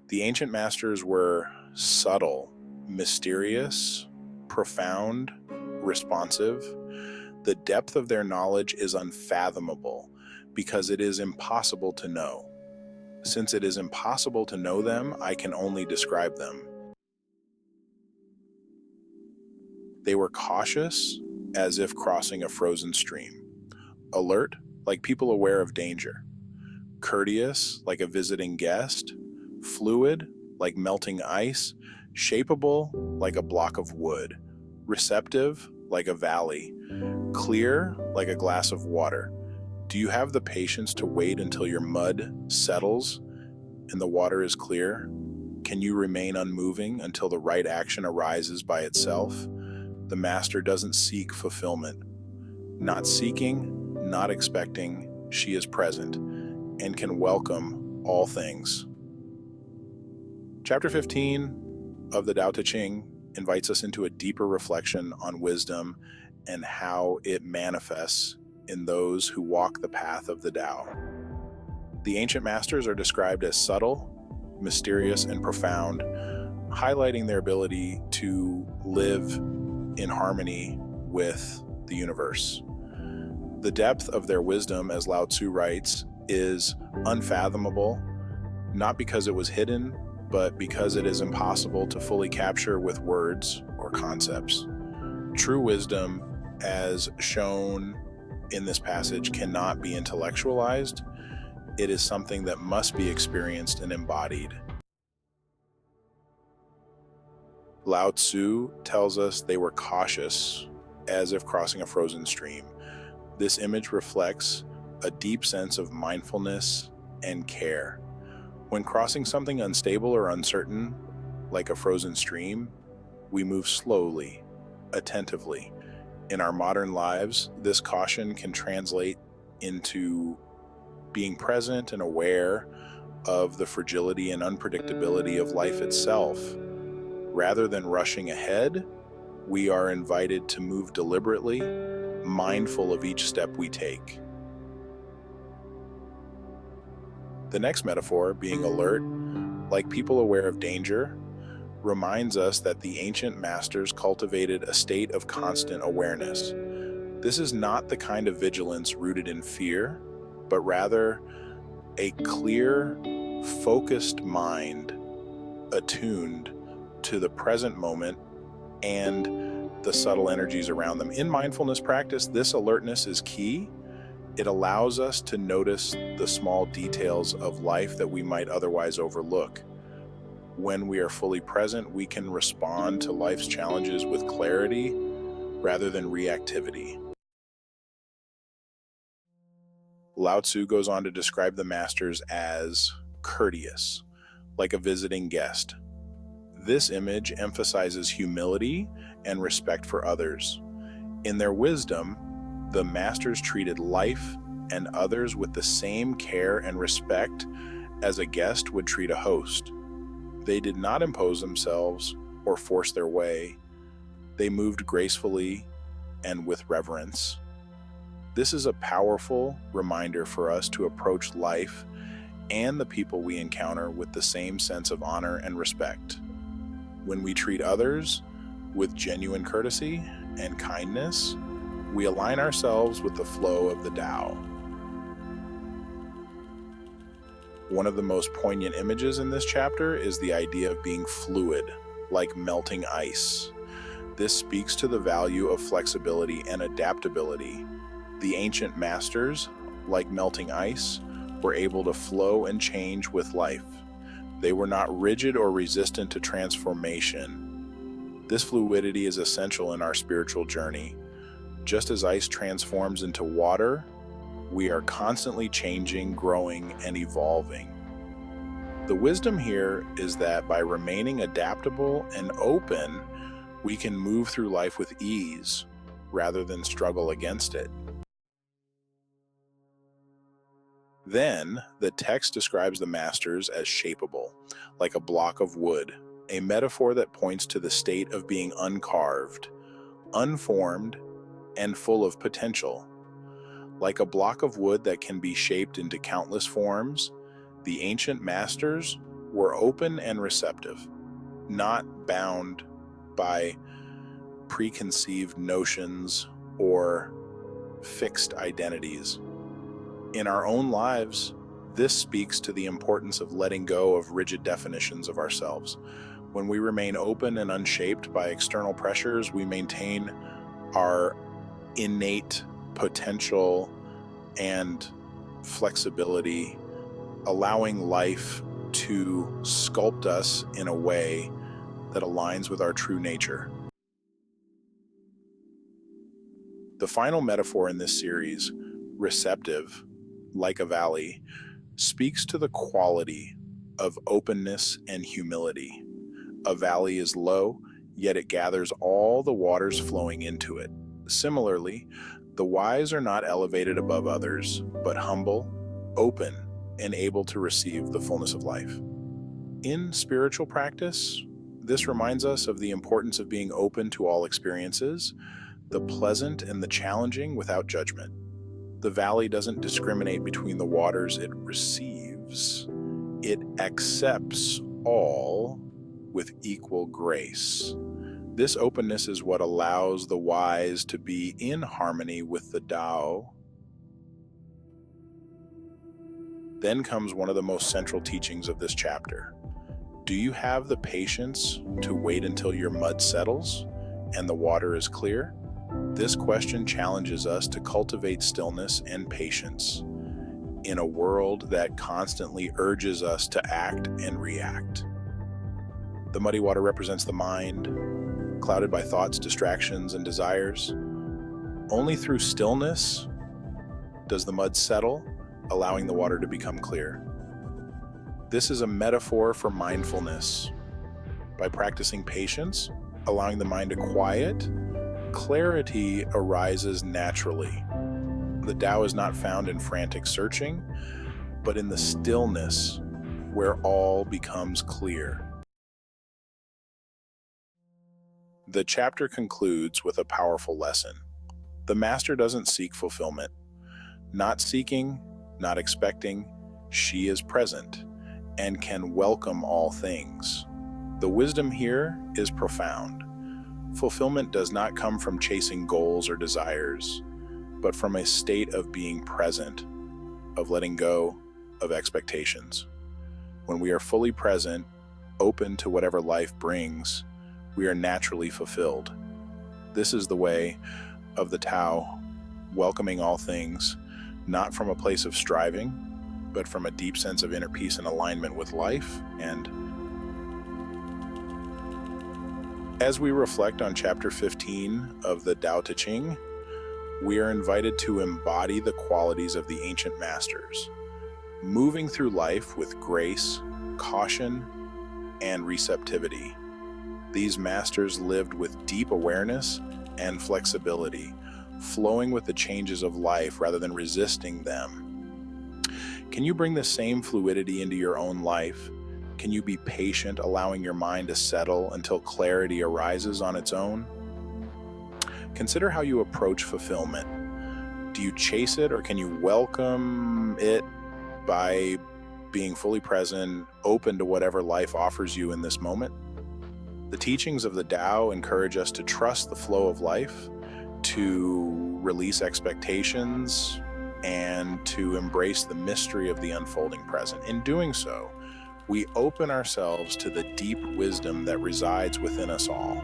The ancient masters were subtle, mysterious, profound, responsive. The depth of their knowledge is unfathomable because it is impossible to know. Since it is impossible to know them, I can only describe them. They were cautious, as if crossing a frozen stream. Alert, like people aware of danger. Courteous, like a visiting guest. Fluid, like melting ice. Shapeable, like a block of wood. Receptive, like a valley. Clear, like a glass of water. Do you have the patience to wait until your mud settles and the water is clear? Can you remain unmoving until the right action arises by itself? The master doesn't seek fulfillment. Not seeking, not expecting, she is present and can welcome all things. Chapter 15 of the Tao Te Ching invites us into a deeper reflection on wisdom and how it manifests in those who walk the path of the Tao. The ancient masters are described as subtle, mysterious, and profound, highlighting their ability to live in harmony with the universe. The depth of their wisdom, as Lao Tzu writes, is unfathomable, not because it was hidden, but because it is impossible to fully capture with words or concepts. True wisdom, as shown in this passage, cannot be intellectualized. It is something that must be experienced and embodied. Lao Tzu tells us they were cautious, as if crossing a frozen stream. This image reflects a deep sense of mindfulness and care. When crossing something unstable or uncertain, like a frozen stream, we move slowly, attentively. In our modern lives, this caution can translate into being present and aware of the fragility and unpredictability of life itself. Rather than rushing ahead, we are invited to move deliberately, mindful of each step we take. The next metaphor, being alert, like people aware of danger, reminds us that the ancient masters cultivated a state of constant awareness. This is not the kind of vigilance rooted in fear, but rather a clear, focused mind attuned to the present moment and the subtle energies around them. In mindfulness practice, this alertness is key. It allows us to notice the small details of life that we might otherwise overlook. When we are fully present, we can respond to life's challenges with clarity rather than reactivity. Lao Tzu goes on to describe the masters as courteous, like a visiting guest. This image emphasizes humility and respect for others. In their wisdom, the masters treated life and others with the same care and respect as a guest would treat a host. They did not impose themselves or force their way. They moved gracefully and with reverence. This is a powerful reminder for us to approach life and the people we encounter with the same sense of honor and respect. When we treat others with genuine courtesy and kindness, we align ourselves with the flow of the Tao. One of the most poignant images in this chapter is the idea of being fluid, like melting ice. This speaks to the value of flexibility and adaptability. The ancient masters, like melting ice, were able to flow and change with life. They were not rigid or resistant to transformation. This fluidity is essential in our spiritual journey. Just as ice transforms into water, we are constantly changing, growing, and evolving. The wisdom here is that by remaining adaptable and open, we can move through life with ease rather than struggle against it. Then, the text describes the masters as shapeable, like a block of wood, a metaphor that points to the state of being uncarved, unformed, and full of potential. Like a block of wood that can be shaped into countless forms, the ancient masters We're open and receptive, not bound by preconceived notions or fixed identities. In our own lives, this speaks to the importance of letting go of rigid definitions of ourselves. When we remain open and unshaped by external pressures, we maintain our innate potential and flexibility, allowing life to sculpt us in a way that aligns with our true nature. The final metaphor in this series, receptive, like a valley, speaks to the quality of openness and humility. A valley is low, yet it gathers all the waters flowing into it. Similarly, the wise are not elevated above others, but humble, open, and able to receive the fullness of life. In spiritual practice, this reminds us of the importance of being open to all experiences, the pleasant and the challenging without judgment. The valley doesn't discriminate between the waters it receives. It accepts all with equal grace. This openness is what allows the wise to be in harmony with the Tao. Then comes one of the most central teachings of this chapter. Do you have the patience to wait until your mud settles and the water is clear? This question challenges us to cultivate stillness and patience in a world that constantly urges us to act and react. The muddy water represents the mind, clouded by thoughts, distractions, and desires. Only through stillness does the mud settle, allowing the water to become clear. This is a metaphor for mindfulness. By practicing patience, allowing the mind to quiet, clarity arises naturally. The Tao is not found in frantic searching, but in the stillness where all becomes clear. The chapter concludes with a powerful lesson. The master doesn't seek fulfillment. Not seeking, not expecting, she is present and can welcome all things. The wisdom here is profound. Fulfillment does not come from chasing goals or desires, but from a state of being present, of letting go of expectations. When we are fully present, open to whatever life brings, we are naturally fulfilled. This is the way of the Tao, welcoming all things, not from a place of striving, but from a deep sense of inner peace and alignment with life. And as we reflect on chapter 15 of the Tao Te Ching, we are invited to embody the qualities of the ancient masters, moving through life with grace, caution, and receptivity. These masters lived with deep awareness and flexibility, flowing with the changes of life rather than resisting them. Can you bring the same fluidity into your own life? Can you be patient, allowing your mind to settle until clarity arises on its own? Consider how you approach fulfillment. Do you chase it, or can you welcome it by being fully present, open to whatever life offers you in this moment? The teachings of the Tao encourage us to trust the flow of life, to release expectations, and to embrace the mystery of the unfolding present. In doing so, we open ourselves to the deep wisdom that resides within us all.